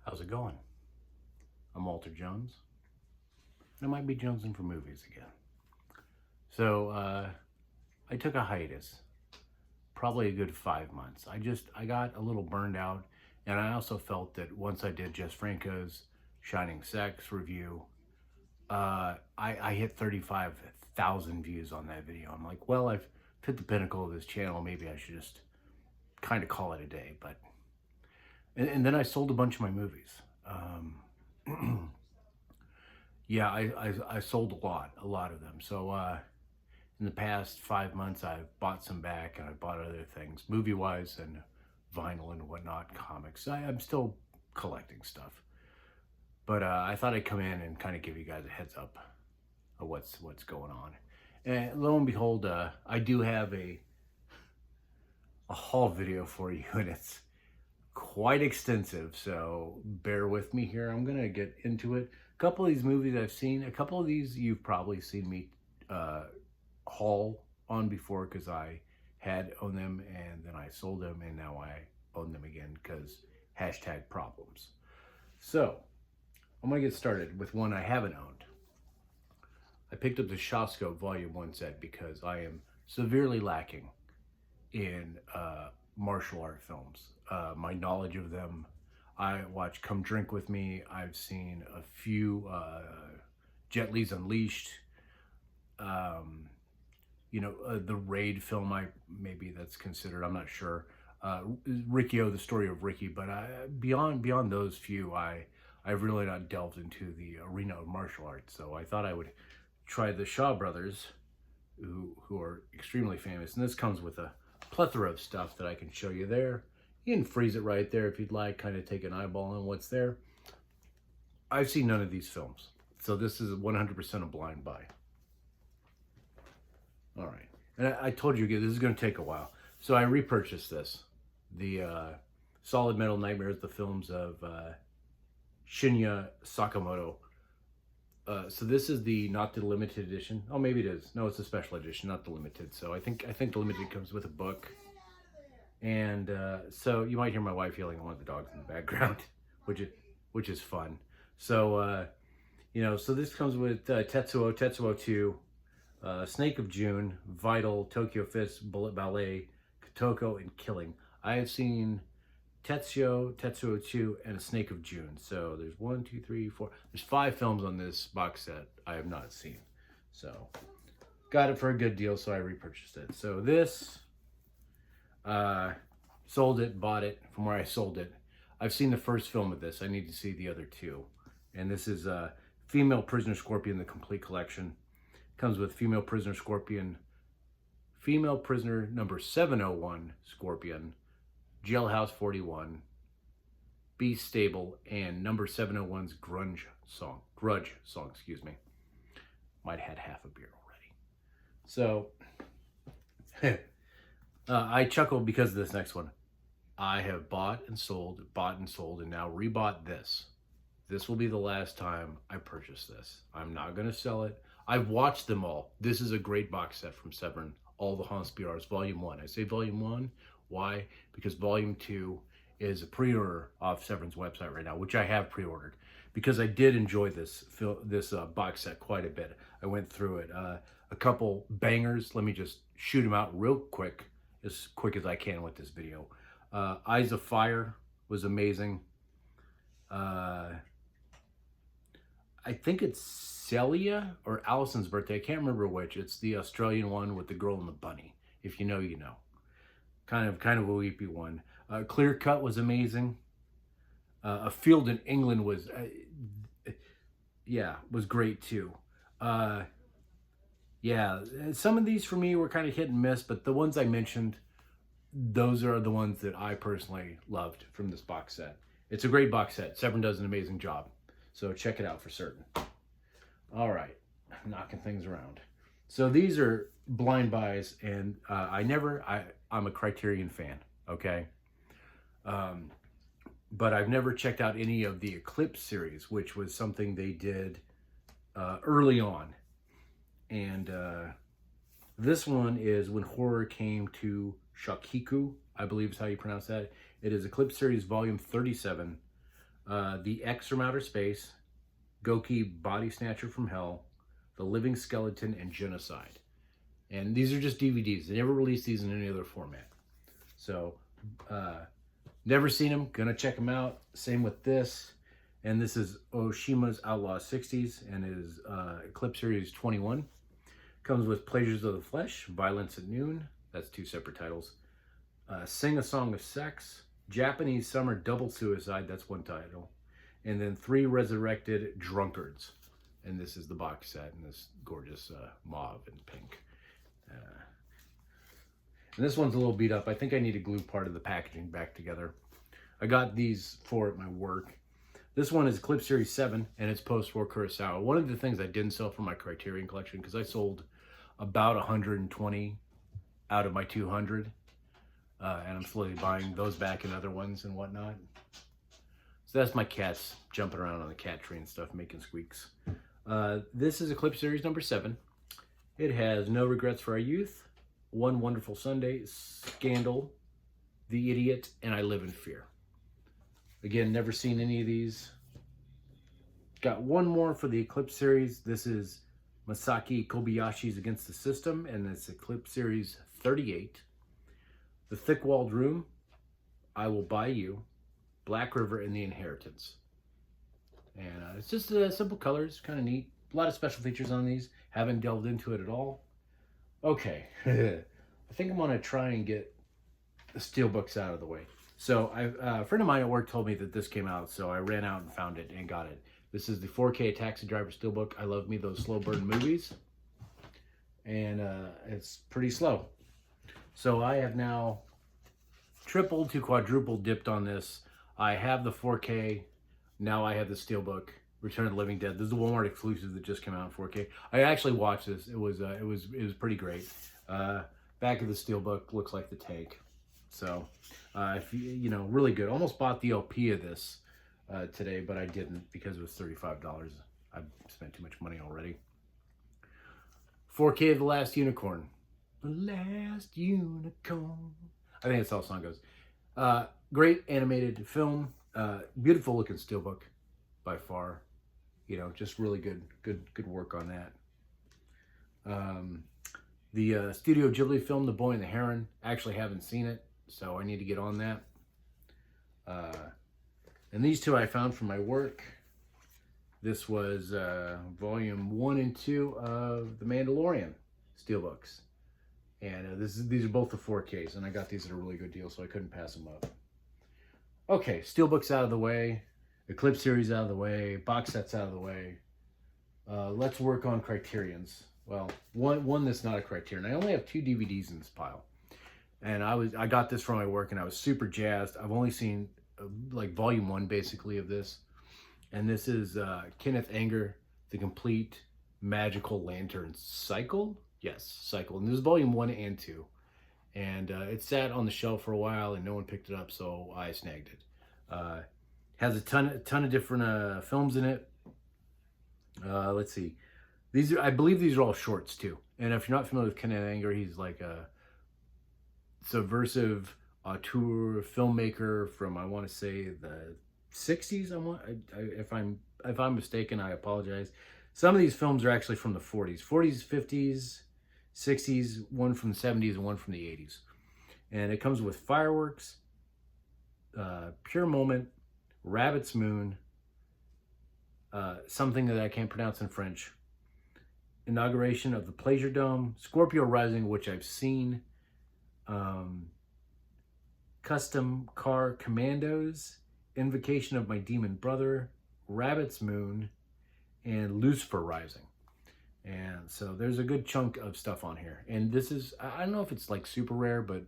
How's it going? I'm Walter Jones. I might be jonesing for movies again. So I took a hiatus, probably a good 5 months. I got a little burned out, and I also felt that once I did Jess Franco's Shining Sex review, I hit 35,000 views on that video. I'm like, well, I've hit the pinnacle of this channel. Maybe I should just kind of call it a day. But and then I sold a bunch of my movies. Yeah, I sold a lot of them. So in the past 5 months, I've bought some back, and I bought other things, movie-wise and vinyl and whatnot, comics. I'm still collecting stuff, but I thought I'd come in and kind of give you guys a heads up of what's going on. And lo and behold, I do have a haul video for you, and it's quite extensive, so bear with me here. I'm gonna get into it. A couple of these movies I've seen, a couple of these you've probably seen me haul on before, because I had owned them and then I sold them, and now I own them again because #problems. So I'm gonna get started with one I haven't owned. I picked up the Shawscope Volume 1 set because I am severely lacking in martial art films. My knowledge of them, I watched Come Drink With Me. I've seen a few Jet Li's Unleashed. The Raid film, maybe that's considered, I'm not sure. Riccio, the story of Ricky. But beyond those few, I've really not delved into the arena of martial arts. So I thought I would try the Shaw Brothers, who are extremely famous. And this comes with a plethora of stuff that I can show you there. You can freeze it right there if you'd like, kind of take an eyeball on what's there. I've seen none of these films, so this is 100% a blind buy. All right, and I told you this is going to take a while, so I repurchased this. The Solid Metal Nightmares, the films of Shinya Sakamoto. So this is not the limited edition. Oh, maybe it is. No, it's a special edition, not the limited. So I think the limited comes with a book. And so you might hear my wife yelling at one of the dogs in the background, which is fun. So so this comes with Tetsuo 2, Snake of June, Vital, Tokyo Fist, Bullet Ballet, Kotoko, and Killing. I have seen Tetsuo 2, and A Snake of June. So there's 1, 2, 3, 4. There's 5 films on this box set I have not seen. So got it for a good deal, so I repurchased it. So this, sold it, bought it from where I sold it. I've seen the first film of this. I need to see the other 2. And this is Female Prisoner Scorpion, the complete collection. Comes with Female Prisoner Scorpion, Female Prisoner number 701 Scorpion, Jailhouse 41, Beast Stable, and number 701's Grudge song, excuse me. Might have had half a beer already. So I chuckle because of this next one. I have bought and sold, and now rebought this. This will be the last time I purchase this. I'm not going to sell it. I've watched them all. This is a great box set from Severn. All the Hans BRs, Volume 1. I say Volume 1. Why? Because Volume 2 is a pre-order off Severn's website right now, which I have pre-ordered, because I did enjoy this box set quite a bit. I went through it. A couple bangers. Let me just shoot them out real quick as I can with this video. Eyes of Fire was amazing. I think it's Celia or Allison's birthday. I can't remember which. It's the Australian one with the girl and the bunny. If you know, you know. Kind of a weepy one. Clear Cut was amazing. A Field in England was great too. Some of these for me were kind of hit and miss, but the ones I mentioned, those are the ones that I personally loved from this box set. It's a great box set. Severn does an amazing job. So check it out for certain. All right, I'm knocking things around. So these are blind buys, and I'm a Criterion fan, okay? But I've never checked out any of the Eclipse series, which was something they did early on. And this one is When Horror Came to Shakiku, I believe is how you pronounce that. It is Eclipse series volume 37. The X from Outer Space, Goki Body Snatcher from Hell, The Living Skeleton, and Genocide. And these are just DVDs. They never released these in any other format. So, never seen them. Gonna check them out. Same with this. And this is Oshima's Outlaw 60s and is Eclipse Series 21. Comes with Pleasures of the Flesh, Violence at Noon. That's 2 separate titles. Sing a Song of Sex, Japanese Summer Double Suicide. That's 1 title. And then 3 Resurrected Drunkards. And this is the box set in this gorgeous mauve and pink. And this one's a little beat up. I think I need to glue part of the packaging back together. I got these for at my work. This one is Eclipse Series 7, and it's post-war Kurosawa. One of the things I didn't sell for my Criterion collection, because I sold about 120 out of my 200, and I'm slowly buying those back and other ones and whatnot. So that's my cats jumping around on the cat tree and stuff, making squeaks. This is Eclipse Series number 7. It has No Regrets for Our Youth, One Wonderful Sunday, Scandal, The Idiot, and I Live in Fear. Again, never seen any of these. Got one more for the Eclipse series. This is Masaki Kobayashi's Against the System, and it's Eclipse Series 38. The Thick-Walled Room, I Will Buy You, Black River, and The Inheritance. And it's just simple colors, kind of neat. A lot of special features on these. Haven't delved into it at all. Okay, I think I'm going to try and get the steelbooks out of the way. So a friend of mine at work told me that this came out, so I ran out and found it and got it. This is the 4K Taxi Driver Steelbook. I love me those slow burn movies. And it's pretty slow. So I have now tripled to quadruple dipped on this. I have the 4K. Now I have the Steelbook, Return of the Living Dead. This is the Walmart exclusive that just came out in 4K. I actually watched this. It was pretty great. Back of the Steelbook looks like the tank. So, if you know, really good. Almost bought the LP of this today, but I didn't because it was $35. I've spent too much money already. 4K of The Last Unicorn. The Last Unicorn. I think that's how the song goes. Great animated film. Beautiful looking steelbook by far. You know, just really good work on that. The Studio Ghibli film, The Boy and the Heron. Actually haven't seen it, so I need to get on that. And these two I found from my work. This was volume 1 and 2 of The Mandalorian steelbooks. And these are both the 4Ks, and I got these at a really good deal, so I couldn't pass them up. Okay, steelbooks out of the way, Eclipse series out of the way, box sets out of the way. Let's work on Criterions. Well, one that's not a Criterion. I only have 2 DVDs in this pile, and I got this from my work, and I was super jazzed. I've only seen like volume 1 basically of this, and this is Kenneth Anger, The Complete Magical Lantern Cycle. Yes, Cycle, and this is volume 1 and 2. And it sat on the shelf for a while and no one picked it up, so I snagged it. Has a ton of different films in it. Let's see. I believe these are all shorts too. And if you're not familiar with Kenneth Anger, he's like a subversive auteur filmmaker from, I want to say, the 60s. If I'm mistaken, I apologize. Some of these films are actually from the 40s, 50s, 60s, one from the 70s and one from the 80s. And it comes with Fireworks, Pure Moment, Rabbit's Moon, something that I can't pronounce in French, Inauguration of the Pleasure Dome, Scorpio Rising, which I've seen, Custom Car Commandos, Invocation of My Demon Brother, Rabbit's Moon, and Lucifer Rising. And so there's a good chunk of stuff on here. And this is, I don't know if it's like super rare, but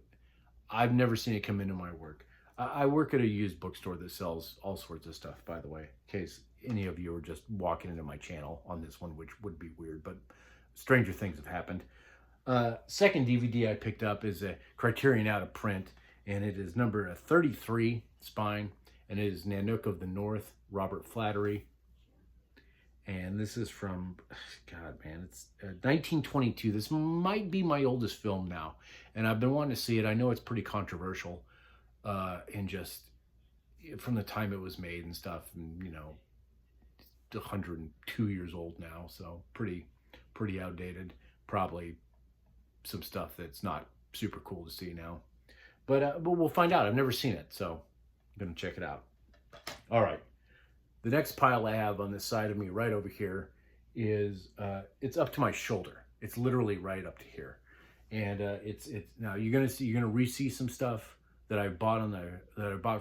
I've never seen it come into my work. I work at a used bookstore that sells all sorts of stuff, by the way, in case any of you are just walking into my channel on this one, which would be weird, but stranger things have happened. Second DVD I picked up is a Criterion out of print, and it is number 33, Spine, and it is Nanook of the North, Robert Flattery. And this is from, God, man, it's 1922. This might be my oldest film now. And I've been wanting to see it. I know it's pretty controversial and just, from the time it was made and stuff, and 102 years old now, so pretty outdated. Probably some stuff that's not super cool to see now, but we'll find out. I've never seen it, so I'm gonna check it out. All right, the next pile I have on this side of me, right over here, is it's up to my shoulder. It's literally right up to here, and it's now you're gonna re-see some stuff that I bought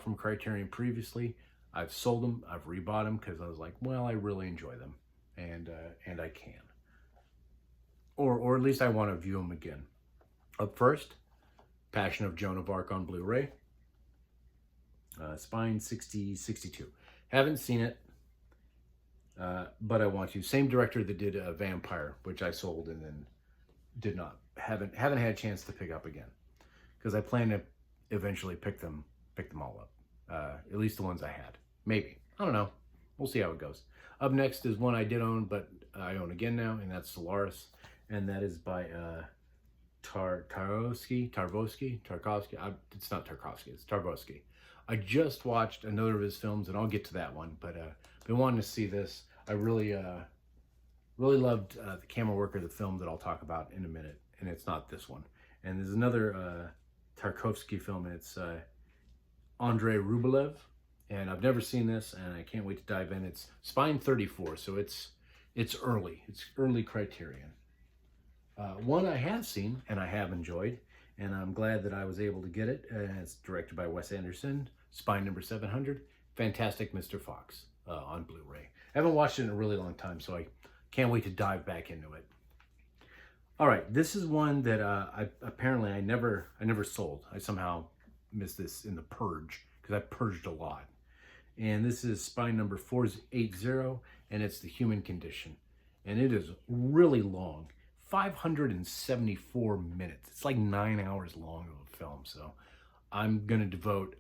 from Criterion previously. I've sold them, I've rebought them because I was like, well, I really enjoy them, and I can, or at least I want to view them again. Up first, Passion of Joan of Arc on Blu-ray, Spine 6062. Haven't seen it, but I want to. Same director that did Vampire, which I sold and then haven't had a chance to pick up again, because I plan to eventually pick them all up. At least the ones I had. Maybe. I don't know. We'll see how it goes. Up next is one I did own, but I own again now, and that's Solaris. And that is by Tarkovsky. It's not Tarkovsky, it's Tarkovsky. I just watched another of his films, and I'll get to that one, but been wanting to see this. I really loved the camera work of the film that I'll talk about in a minute, and it's not this one. And there's another Tarkovsky film, and it's Andrei Rublev, and I've never seen this, and I can't wait to dive in. It's Spine 34, so it's early Criterion. One I have seen and I have enjoyed, and I'm glad that I was able to get it. It's directed by Wes Anderson, Spine number 700, Fantastic Mr. Fox on Blu-ray. I haven't watched it in a really long time, so I can't wait to dive back into it. All right, this is one that I never sold. I somehow missed this in the purge, because I purged a lot. And this is Spine number 480, and it's The Human Condition. And it is really long, 574 minutes. It's like 9 hours long of a film. So I'm going to devote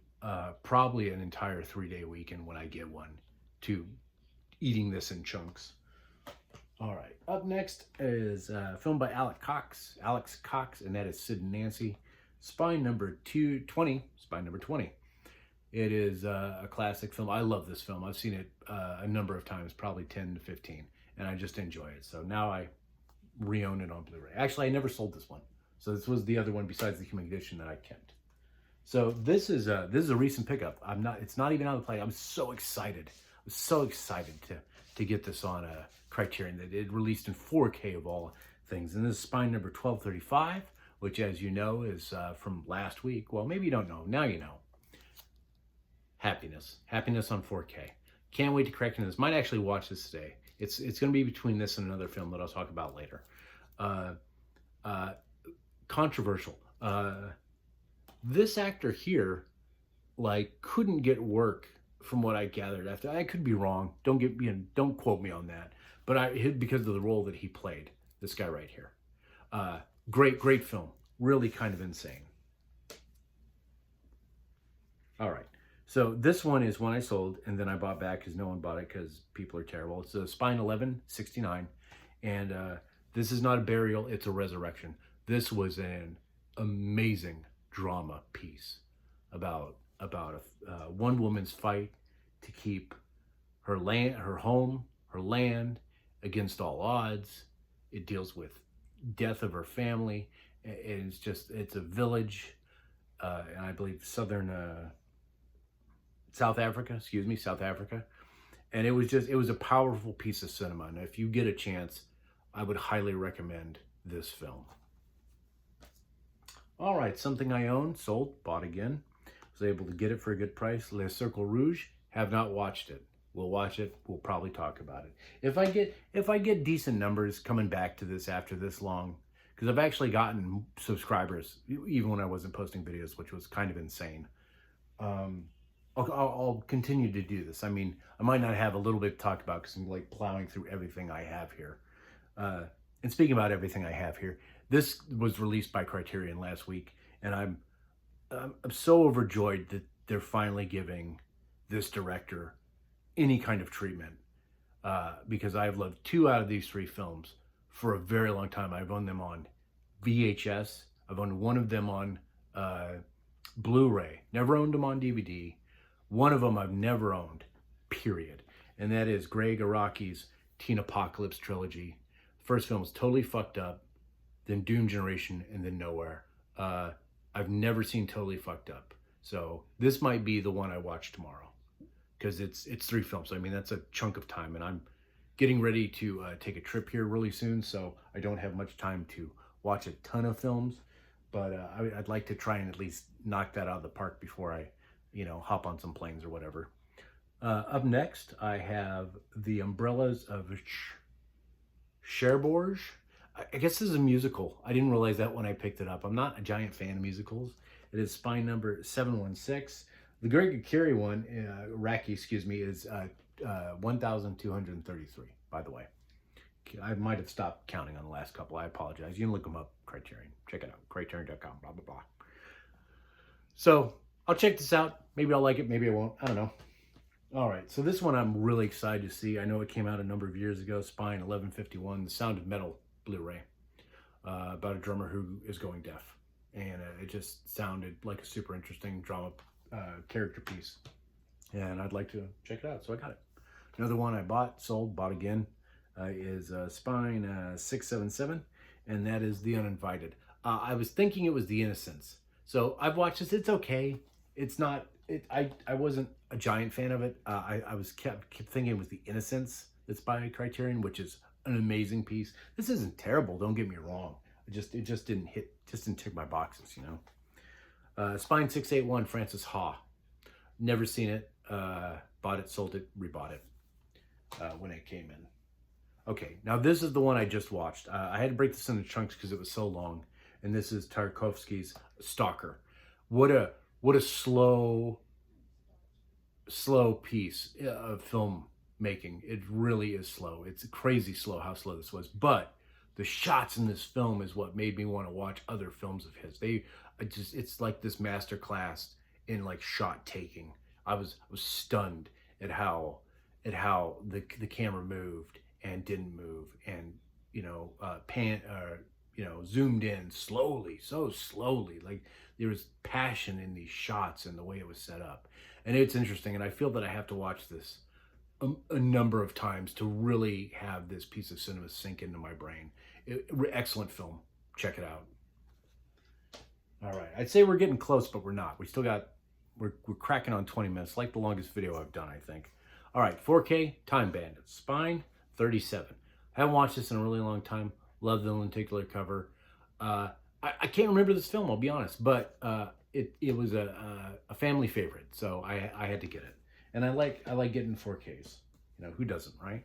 probably an entire 3-day weekend when I get one to eating this in chunks. All right, up next is a film by Alex Cox, and that is Sid and Nancy, Spine number 220, Spine number 20. It is a classic film. I love this film. I've seen it a number of times, probably 10 to 15, and I just enjoy it. So now I re-own it on Blu-ray. Actually, I never sold this one. So this was the other one besides The Human Condition that I kept. So this is a recent pickup. It's not even out of the play. I'm so excited. I'm so excited to get this on a Criterion, that it released in 4K of all things. And this is Spine number 1235, which, as you know, is from last week. Well, maybe you don't know. Now you know. Happiness on 4K. Can't wait to correct this. Might actually watch this today. It's going to be between this and another film that I'll talk about later. Controversial. This actor here, couldn't get work from what I gathered. After, I could be wrong. Don't quote me on that. But because of the role that he played, this guy right here. Great film. Really kind of insane. All right. So this one is one I sold, and then I bought back because no one bought it because people are terrible. It's a Spine 1169, and this is not a burial, it's a resurrection. This was an amazing drama piece about one woman's fight to keep her home, her land against all odds. It deals with death of her family, and it's a village, and I believe South Africa, and it was a powerful piece of cinema. And if you get a chance, I would highly recommend this film. All right, something I owned, sold, bought again. Was able to get it for a good price. Le Cercle Rouge. Have not watched it. We'll watch it. We'll probably talk about it. If I get decent numbers coming back to this after this long, because I've actually gotten subscribers even when I wasn't posting videos, which was kind of insane. I'll continue to do this. I mean, I might not have a little bit to talk about because I'm plowing through everything I have here. And speaking about everything I have here, this was released by Criterion last week, and I'm so overjoyed that they're finally giving this director any kind of treatment, because I've loved 2 out of these 3 films for a very long time. I've owned them on VHS. I've owned one of them on Blu-ray. Never owned them on DVD. One of them I've never owned, period. And that is Greg Araki's Teen Apocalypse trilogy. First film was totally fucked up, then Doom Generation, and then Nowhere. I've never seen Totally Fucked Up. So this might be the one I watch tomorrow, because it's 3 films. So, I mean, that's a chunk of time, and I'm getting ready to take a trip here really soon, so I don't have much time to watch a ton of films, but I'd like to try and at least knock that out of the park before I, hop on some planes or whatever. Up next, I have The Umbrellas of Cherbourg. I guess this is a musical. I didn't realize that when I picked it up. I'm not a giant fan of musicals. It is spine number 716. The Greg Araki one, is 1,233, by the way. I might have stopped counting on the last couple. I apologize. You can look them up, Criterion. Check it out, criterion.com, blah, blah, blah. So I'll check this out. Maybe I'll like it. Maybe I won't. I don't know. All right. So this one I'm really excited to see. I know it came out a number of years ago. Spine 1151, The Sound of Metal Blu-ray, about a drummer who is going deaf. And it just sounded like a super interesting drama character piece. And I'd like to check it out. So I got it. Another one I bought again, is Spine 677, and that is The Uninvited. I was thinking it was The Innocents. So I've watched this. It's okay. It's not. I wasn't a giant fan of it. I kept thinking it was The Innocents that's by Criterion, which is an amazing piece. This isn't terrible. Don't get me wrong. It just didn't tick my boxes. Spine 681, Francis Ha. Never seen it. Bought it, sold it, rebought it when it came in. Okay, now this is the one I just watched. I had to break this into chunks because it was so long. And this is Tarkovsky's Stalker. What a slow piece of filmmaking. It really is slow. It's crazy slow how slow this was. But the shots in this film is what made me want to watch other films of his. It's like this master class in like shot taking. I was stunned at how the camera moved and didn't move, and zoomed in slowly, so slowly. Like there was passion in these shots and the way it was set up. And it's interesting, and I feel that I have to watch this a number of times to really have this piece of cinema sink into my brain. Excellent film. Check it out. All right, I'd say we're getting close, but we're not. We're cracking on 20 minutes, like the longest video I've done, I think. All right, 4K, Time Bandits, Spine 37. Haven't watched this in a really long time. Love the lenticular cover. I can't remember this film, I'll be honest, but it was a family favorite, so I had to get it. And I like getting 4Ks. Who doesn't, right?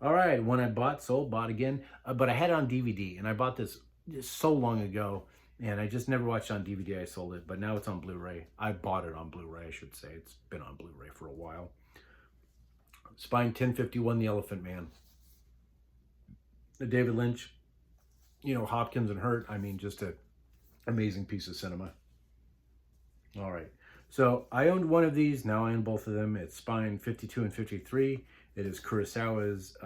All right, when I bought again, but I had it on DVD, and I bought this so long ago, and I just never watched it on DVD. I sold it, but now it's on Blu-ray. I bought it on Blu-ray, I should say. It's been on Blu-ray for a while. Spine 1051, The Elephant Man. David Lynch, Hopkins and Hurt. I mean, just an amazing piece of cinema. All right. So I owned one of these. Now I own both of them. It's Spine 52 and 53. It is Kurosawa's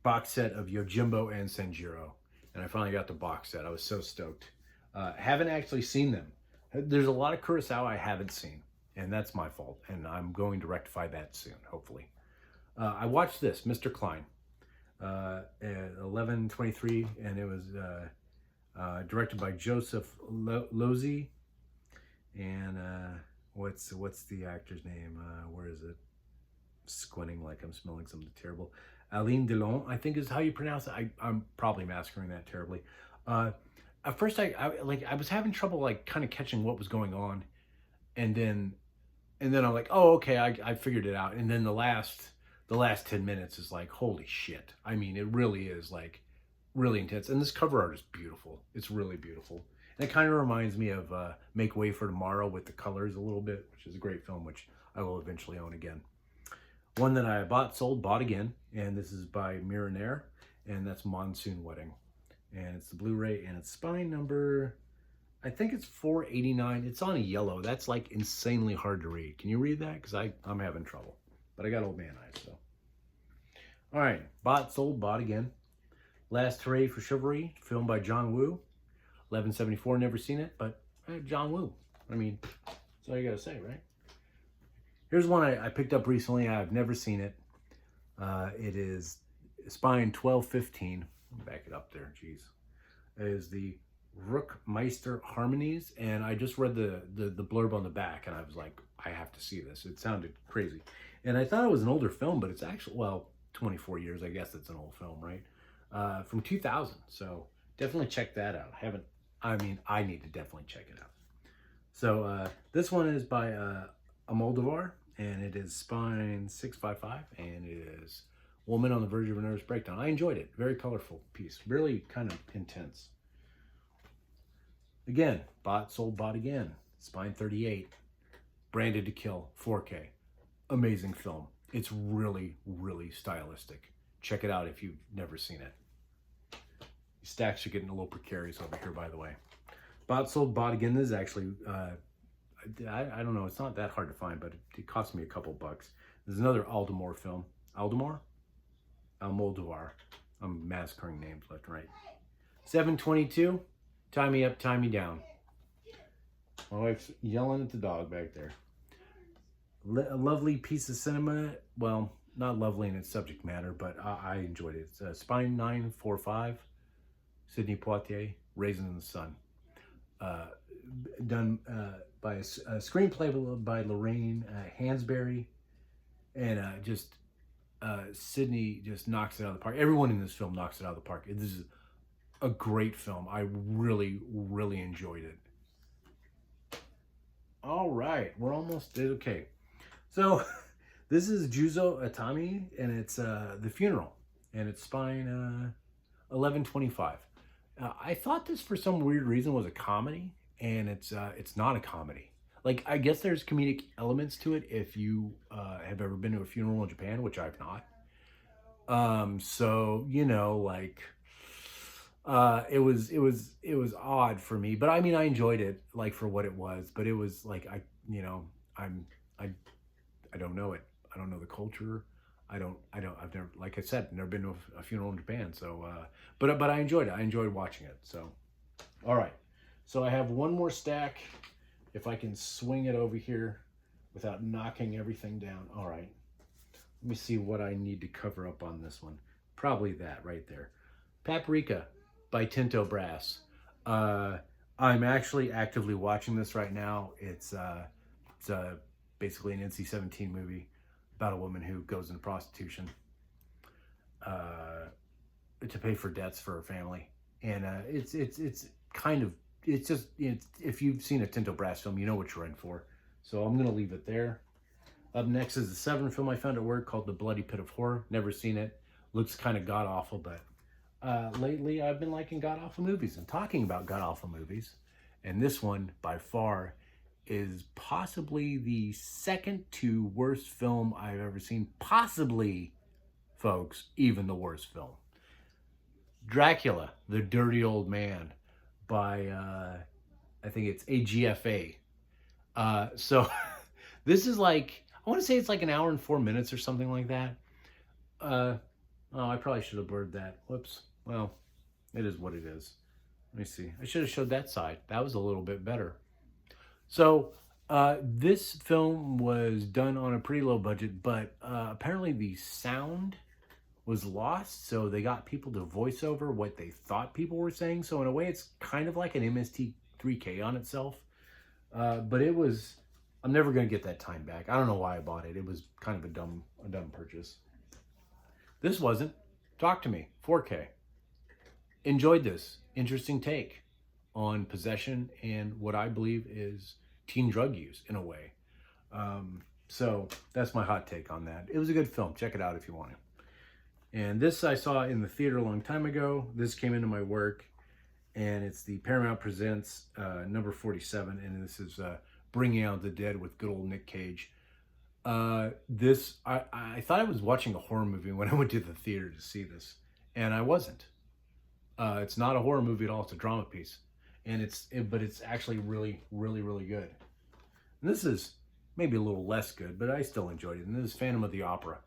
box set of Yojimbo and Sanjiro. And I finally got the box set. I was so stoked. Haven't actually seen them. There's a lot of Kurosawa I haven't seen, and that's my fault. And I'm going to rectify that soon, hopefully. I watched this, Mr. Klein, at 11:23, and it was directed by Joseph Losey. And what's the actor's name? Where is it? Squinting like I'm smelling something terrible. Alain Delon, I think is how you pronounce it. I'm probably massacring that terribly. At first, I was having trouble like kind of catching what was going on, and then I'm like, oh, okay, I figured it out. And then the last 10 minutes is like, holy shit. I mean, it really is like really intense. And this cover art is beautiful. It's really beautiful. And it kind of reminds me of Make Way for Tomorrow with the colors a little bit, which is a great film, which I will eventually own again. One that I bought again, and this is by Miranair, and that's Monsoon Wedding. And it's the Blu-ray, and it's spine number, I think it's 489. It's on a yellow. That's like insanely hard to read. Can you read that? Because I'm having trouble. But I got old man eyes, so. All right, bought again. Last Hooray for Chivalry, filmed by John Woo. 1174, never seen it, but John Woo. I mean, that's all you gotta say, right? Here's one I picked up recently. I've never seen it. It is Spine 1215. Back it up there, jeez. It is the Rookmeister Harmonies, and I just read the blurb on the back, and I was like, I have to see this. It sounded crazy. And I thought it was an older film, but it's actually, well, 24 years, I guess it's an old film, right? From 2000, so definitely check that out. I need to definitely check it out. So this one is by Almodovar, and it is Spine 655, and it is Woman on the Verge of a Nervous Breakdown. I enjoyed it. Very colorful piece. Really kind of intense. Again, bought, sold, bought again. Spine 38. Branded to Kill. 4K. Amazing film. It's really, really stylistic. Check it out if you've never seen it. These stacks are getting a little precarious over here, by the way. Bought, sold, bought again. This is actually, I don't know. It's not that hard to find, but it cost me a couple bucks. There's another Almodovar film. Almodovar. I'm massacring names left and right. 722. Tie me up, tie me down. My wife's yelling at the dog back there. A lovely piece of cinema. Well, not lovely in its subject matter, but I enjoyed it. It's Spine 945. Sidney Poitier, Raisin in the Sun. Done by a screenplay by Lorraine Hansberry. And Sidney just knocks it out of the park. Everyone in this film knocks it out of the park. This is a great film. I really, really enjoyed it. All right, we're almost there. Okay, so this is Juzo Atami, and it's The Funeral, and it's Spine 1125. I thought this for some weird reason was a comedy, and it's not a comedy. Like, I guess there's comedic elements to it if you have ever been to a funeral in Japan, which I've not. So you know, like. It was odd for me, but I mean, I enjoyed it like for what it was, but it was like, I don't know it. I don't know the culture. I've never, like I said, never been to a funeral in Japan. So, but I enjoyed it. I enjoyed watching it. So, all right. So I have one more stack. If I can swing it over here without knocking everything down. All right. Let me see what I need to cover up on this one. Probably that right there. Paprika by Tinto Brass. I'm actually actively watching this right now. It's basically an NC-17 movie about a woman who goes into prostitution to pay for debts for her family, and it's if you've seen a Tinto Brass film, you know what you're in for. So I'm gonna leave it there. Up next is the Seven film I found at work called The Bloody Pit of Horror. Never seen it. Looks kind of god awful, but lately I've been liking god awful movies and talking about god awful movies, and this one by far is possibly the second to worst film I've ever seen. Possibly, folks, even the worst film. Dracula, the Dirty Old Man by I think it's AGFA. So this is like, I want to say it's like an hour and 4 minutes or something like that. Oh, I probably should have blurred that. Whoops. Well, it is what it is. Let me see. I should have showed that side. That was a little bit better. So this film was done on a pretty low budget, but apparently the sound was lost. So they got people to voice over what they thought people were saying. So in a way, it's kind of like an MST3K on itself. But it was, I'm never going to get that time back. I don't know why I bought it. It was kind of a dumb purchase. This wasn't. Talk to me. 4K. Enjoyed this. Interesting take on possession and what I believe is teen drug use in a way. So that's my hot take on that. It was a good film. Check it out if you want it. And this I saw in the theater a long time ago. This came into my work, and it's the Paramount Presents number 47, and this is Bringing Out the Dead with good old Nick Cage. I thought I was watching a horror movie when I went to the theater to see this, and I wasn't. It's not a horror movie at all. It's a drama piece, and but it's actually really, really, really good. And this is maybe a little less good, but I still enjoyed it. And this is Phantom of the Opera,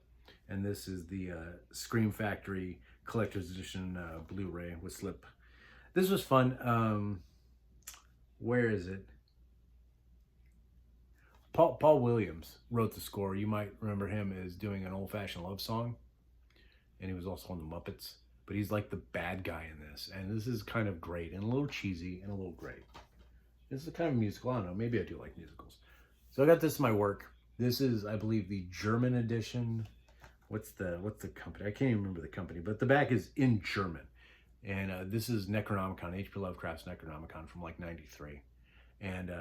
and this is the Scream Factory Collector's Edition Blu-ray with slip. This was fun. Where is it? Paul Williams wrote the score. You might remember him as doing an old-fashioned love song, and he was also on the Muppets. But he's like the bad guy in this, and this is kind of great and a little cheesy and a little great. This is a kind of musical. I don't know. Maybe I do like musicals. So I got this in my work. This is, I believe, the German edition. What's the company? I can't even remember the company, but the back is in German. And this is Necronomicon, H.P. Lovecraft's Necronomicon from like '93. And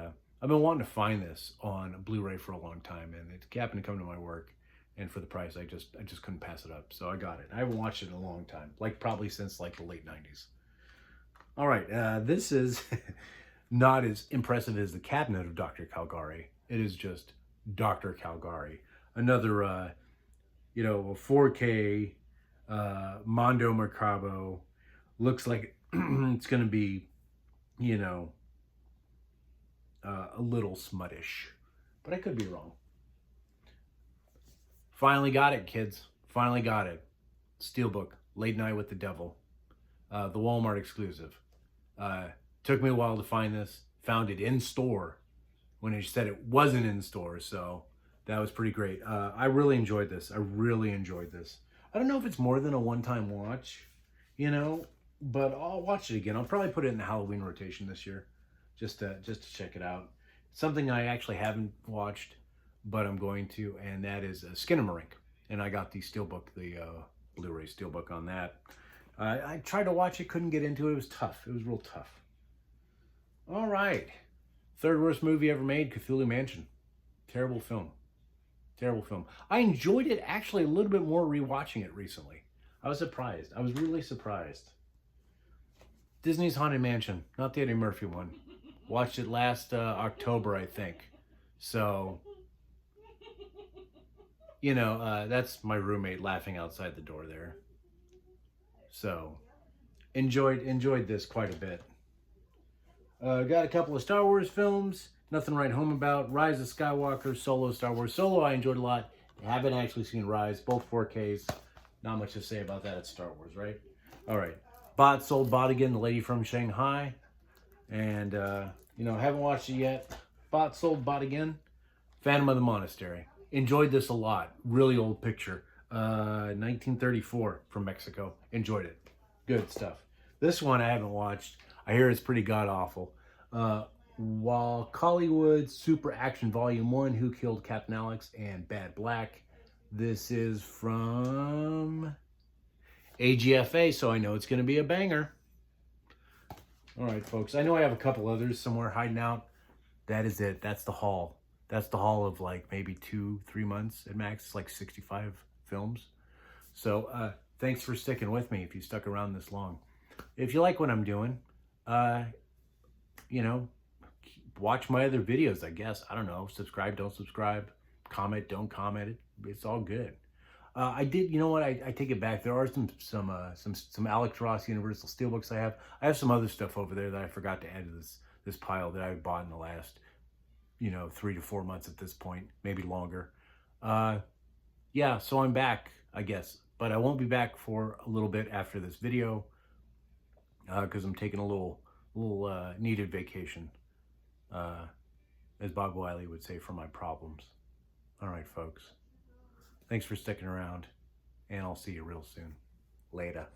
I've been wanting to find this on Blu-ray for a long time, and it happened to come to my work. And for the price, I just couldn't pass it up. So I got it. I haven't watched it in a long time, like probably since like the late '90s. All right, this is not as impressive as the Cabinet of Dr. Caligari. It is just Dr. Caligari. Another, you know, 4K Mondo Mercabo. Looks like it's going to be, you know, a little smuttish, but I could be wrong. Finally got it, kids. Finally got it. Steelbook, Late Night with the Devil. The Walmart exclusive. Took me a while to find this. Found it in store when it said it wasn't in store, so that was pretty great. I really enjoyed this. I really enjoyed this. I don't know if it's more than a one-time watch, you know, but I'll watch it again. I'll probably put it in the Halloween rotation this year, just to check it out. Something I actually haven't watched, but I'm going to, and that is Skinamarink. And I got the Steelbook, the Blu-ray Steelbook on that. I tried to watch it, couldn't get into it. It was tough. It was real tough. All right. Third worst movie ever made, Cthulhu Mansion. Terrible film. Terrible film. I enjoyed it actually a little bit more rewatching it recently. I was surprised. I was really surprised. Disney's Haunted Mansion, not the Eddie Murphy one. Watched it last October, I think. So, you know, that's my roommate laughing outside the door there. So, enjoyed this quite a bit. Got a couple of Star Wars films. Nothing to write home about. Rise of Skywalker, Solo, Star Wars. Solo I enjoyed a lot. Haven't actually seen Rise. Both 4Ks. Not much to say about that. It's Star Wars, right? All right. Bought, Sold, Bought Again, The Lady from Shanghai. And, you know, haven't watched it yet. Bought, Sold, Bought Again. Phantom of the Monastery. Enjoyed this a lot. Really old picture. 1934 from Mexico. Enjoyed it. Good stuff. This one I haven't watched. I hear it's pretty god-awful. While Collywood Super Action Volume 1, Who Killed Captain Alex, and Bad Black. This is from AGFA, so I know it's going to be a banger. All right, folks. I know I have a couple others somewhere hiding out. That is it. That's the haul. That's the haul of like maybe 2-3 months at max. It's like 65 films. So thanks for sticking with me if you stuck around this long. If you like what I'm doing, you know, watch my other videos, I guess. I don't know. Subscribe, don't subscribe. Comment, don't comment. It's all good. I did, you know what? I take it back. There are some Alex Ross Universal Steelbooks I have. I have some other stuff over there that I forgot to add to this pile that I bought in the last, you know, 3 to 4 months at this point, maybe longer. Yeah, so I'm back, I guess. But I won't be back for a little bit after this video because I'm taking a little needed vacation, as Bob Wiley would say, for my problems. All right, folks. Thanks for sticking around, and I'll see you real soon. Later.